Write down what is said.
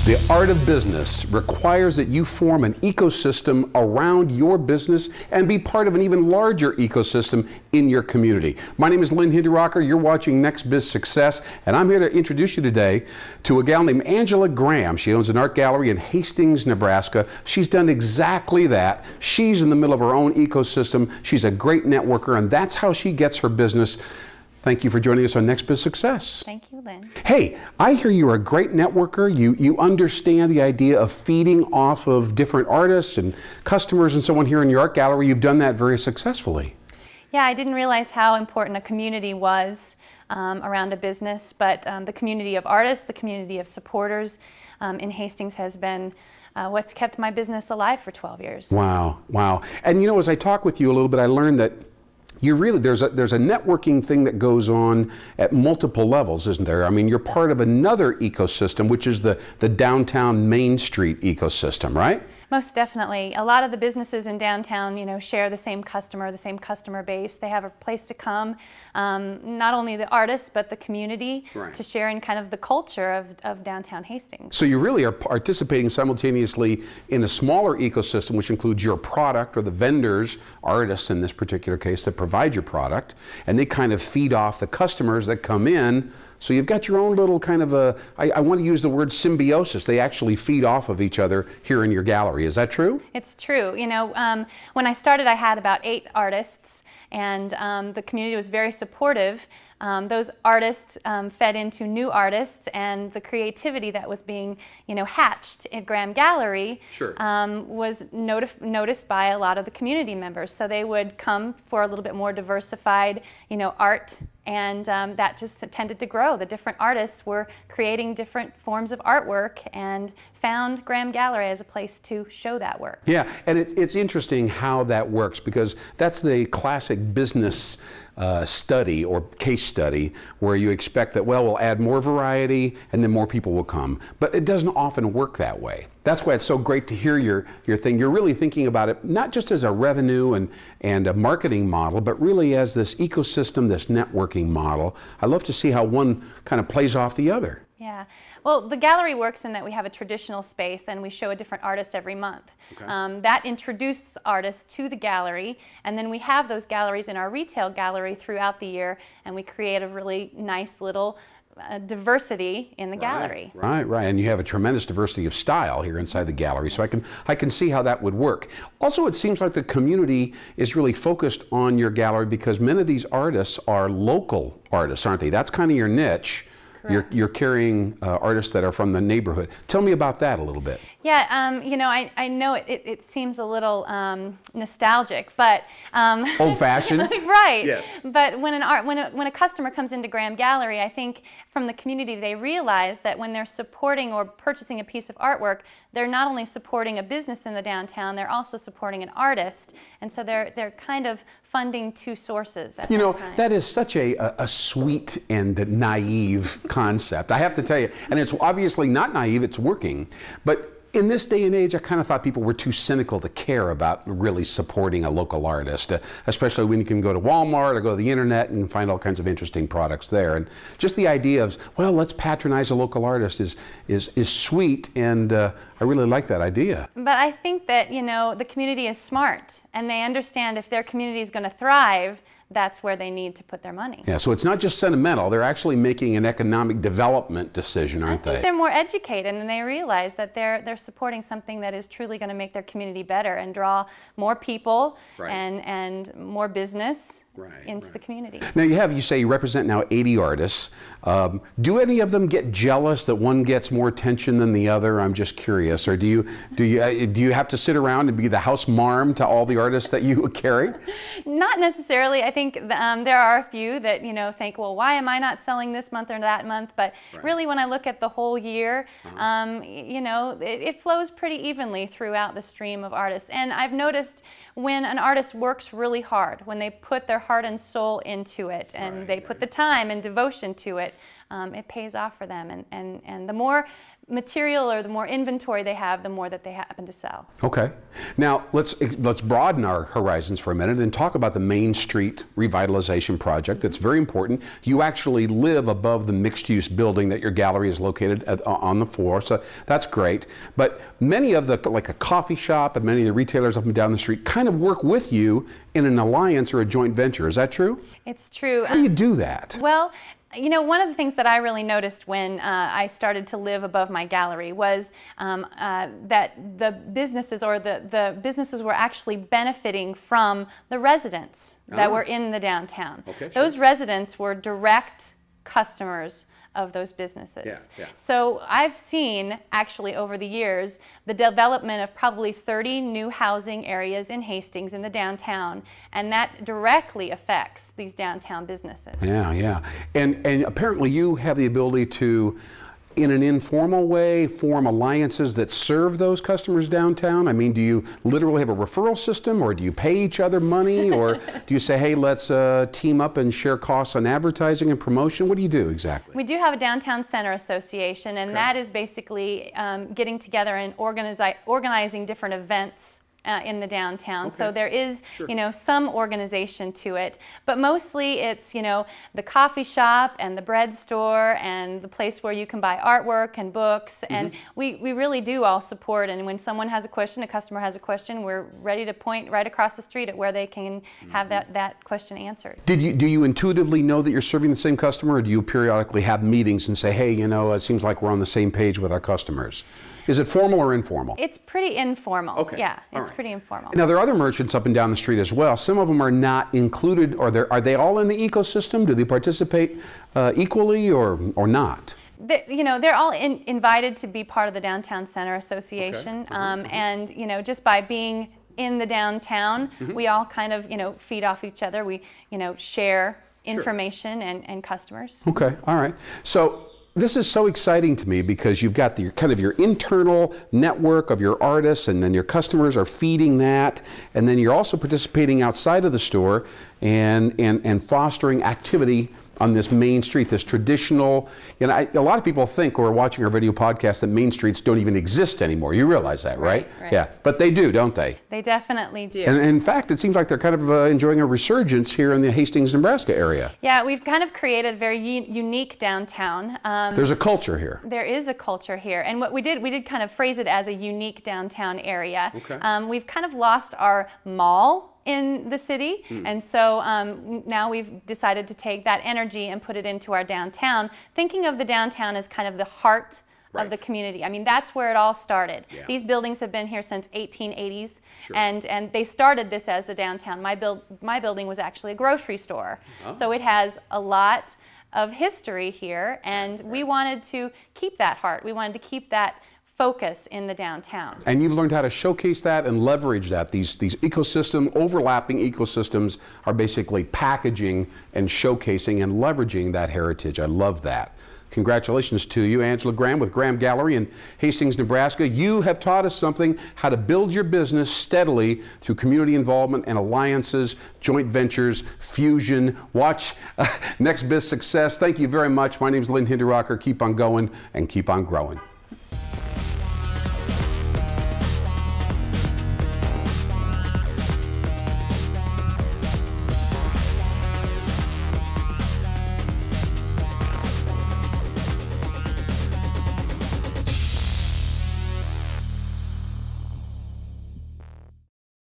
The art of business requires that you form an ecosystem around your business and be part of an even larger ecosystem in your community. My name is Lynn Hinderocker. You're watching Next Biz Success, and I'm here to introduce you today to a gal named Angela Graham. She owns an art gallery in Hastings, Nebraska. She's done exactly that. She's in the middle of her own ecosystem. She's a great networker, and that's how she gets her business. Thank you for joining us on Next Biz Success. Thank you, Lynn. Hey, I hear you're a great networker. You understand the idea of feeding off of different artists and customers and so on here in your art gallery. You've done that very successfully. Yeah, I didn't realize how important a community was around a business, but the community of artists, the community of supporters in Hastings has been what's kept my business alive for 12 years. Wow, wow. And you know, as I talk with you a little bit, I learned that you really, there's a networking thing that goes on at multiple levels, isn't there? I mean, you're part of another ecosystem, which is the downtown Main Street ecosystem, right? Most definitely. A lot of the businesses in downtown, you know, share the same customer base. They have a place to come, not only the artists, but the community, right, to share in kind of the culture of downtown Hastings. So you really are participating simultaneously in a smaller ecosystem, which includes your product or the vendors, artists in this particular case, that provide your product, and they kind of feed off the customers that come in. So you've got your own little kind of I want to use the word symbiosis. They actually feed off of each other here in your gallery. Is that true? It's true. You know, when I started, I had about 8 artists, and the community was very supportive. Those artists fed into new artists, and the creativity that was being, you know, hatched at Graham Gallery, sure, was noticed by a lot of the community members. So they would come for a little bit more diversified, you know, art, and that just tended to grow. The different artists were creating different forms of artwork and found Graham Gallery as a place to show that work. Yeah, and it's interesting how that works, because that's the classic business study or case study where you expect that, well, we'll add more variety and then more people will come. But it doesn't often work that way. That's why it's so great to hear your thing. You're really thinking about it not just as a revenue and a marketing model, but really as this ecosystem, this networking model. I love to see how one kind of plays off the other. Yeah. Well, the gallery works in that we have a traditional space and we show a different artist every month. Okay. That introduces artists to the gallery, and then we have those galleries in our retail gallery throughout the year, and we create a really nice little diversity in the gallery. Right, right, and you have a tremendous diversity of style here inside the gallery, so I can see how that would work. Also, it seems like the community is really focused on your gallery because many of these artists are local artists, aren't they? That's kind of your niche. You're carrying artists that are from the neighborhood. Tell me about that a little bit. Yeah, you know, I know it seems a little nostalgic, but old-fashioned. Right. Yes. But when a customer comes into Graham Gallery, I think from the community they realize that when they're supporting or purchasing a piece of artwork, they're not only supporting a business in the downtown, they're also supporting an artist, and so they're kind of funding 2 sources at You know, time. that is such a sweet and naive concept, I have to tell you. And it's obviously not naive, it's working. But in this day and age, I kind of thought people were too cynical to care about really supporting a local artist, especially when you can go to Walmart or go to the internet and find all kinds of interesting products there. And just the idea of, well, let's patronize a local artist is sweet, and I really like that idea. But I think that, you know, the community is smart, and they understand if their community is going to thrive, that's where they need to put their money. Yeah, so it's not just sentimental, they're actually making an economic development decision, aren't they? I think they're more educated, and they realize that they're supporting something that is truly going to make their community better and draw more people, right, and more business, right, into the community. Now you say you represent now 80 artists. Do any of them get jealous that one gets more attention than the other? I'm just curious. Or do you have to sit around and be the house marm to all the artists that you carry? Not necessarily. I think there are a few that, you know, think, well, why am I not selling this month or that month? But right, really, when I look at the whole year, you know, it flows pretty evenly throughout the stream of artists. And I've noticed when an artist works really hard, when they put their heart and soul into it, and right, they put the time and devotion to it, it pays off for them. And the more material or the more inventory they have, the more that they happen to sell. Okay. Now let's broaden our horizons for a minute and talk about the Main Street Revitalization project. That's very important. You actually live above the mixed-use building that your gallery is located on the floor, so that's great. But many of the, like a coffee shop and many of the retailers up and down the street kind of work with you in an alliance or a joint venture. Is that true? It's true. How do you do that? Well, you know, one of the things that I really noticed when I started to live above my gallery was that the businesses were actually benefiting from the residents that were in the downtown. Okay, those sure. residents were direct customers of those businesses. Yeah, yeah. So I've seen actually over the years the development of probably 30 new housing areas in Hastings in the downtown, and that directly affects these downtown businesses. Yeah, yeah. And apparently you have the ability to, in an informal way, form alliances that serve those customers downtown? I mean, do you literally have a referral system, or do you pay each other money, or do you say, hey, let's team up and share costs on advertising and promotion? What do you do exactly? We do have a Downtown Center Association, and that is basically getting together and organizing different events in the downtown. Okay. So there is, Sure. you know, some organization to it, but mostly it's, you know, the coffee shop and the bread store and the place where you can buy artwork and books, and we really do all support. And when someone has a question, a customer has a question, we're ready to point right across the street at where they can have that question answered. Do you intuitively know that you're serving the same customer, or do you periodically have meetings and say, hey, you know, it seems like we're on the same page with our customers? Is it formal or informal? It's pretty informal. Okay. Yeah, All it's right. pretty informal. Now, there are other merchants up and down the street as well. Some of them are not included, or are they all in the ecosystem? Do they participate equally or not? You know, they're all invited to be part of the Downtown Center Association, Okay. and you know, just by being in the downtown, we all kind of, you know, feed off each other. We, you know, share information and customers. Okay, all right. So this is so exciting to me because you've got your internal network of your artists, and then your customers are feeding that, and then you're also participating outside of the store and fostering activity on this Main Street, this traditional, you know, a lot of people think who are watching our video podcast that Main Streets don't even exist anymore. You realize that, right? Right. Yeah, but they do, don't they? They definitely do. And in fact, it seems like they're kind of enjoying a resurgence here in the Hastings, Nebraska area. Yeah, we've kind of created a very unique downtown. There's a culture here. There is a culture here, and what we did kind of phrase it as a unique downtown area. Okay. We've kind of lost our mall in the city, and so now we've decided to take that energy and put it into our downtown, thinking of the downtown as kind of the heart of the community. I mean, that's where it all started. Yeah. These buildings have been here since 1880s, Sure. and they started this as the downtown. My building was actually a grocery store, so it has a lot of history here, and we wanted to keep that heart. We wanted to keep that focus in the downtown. And you've learned how to showcase that and leverage that. These overlapping ecosystems are basically packaging and showcasing and leveraging that heritage. I love that. Congratulations to you, Angela Graham with Graham Gallery in Hastings, Nebraska. You have taught us something, how to build your business steadily through community involvement and alliances, joint ventures, fusion. Watch Next Biz Success. Thank you very much. My name is Lynn Hinderrocker. Keep on going and keep on growing.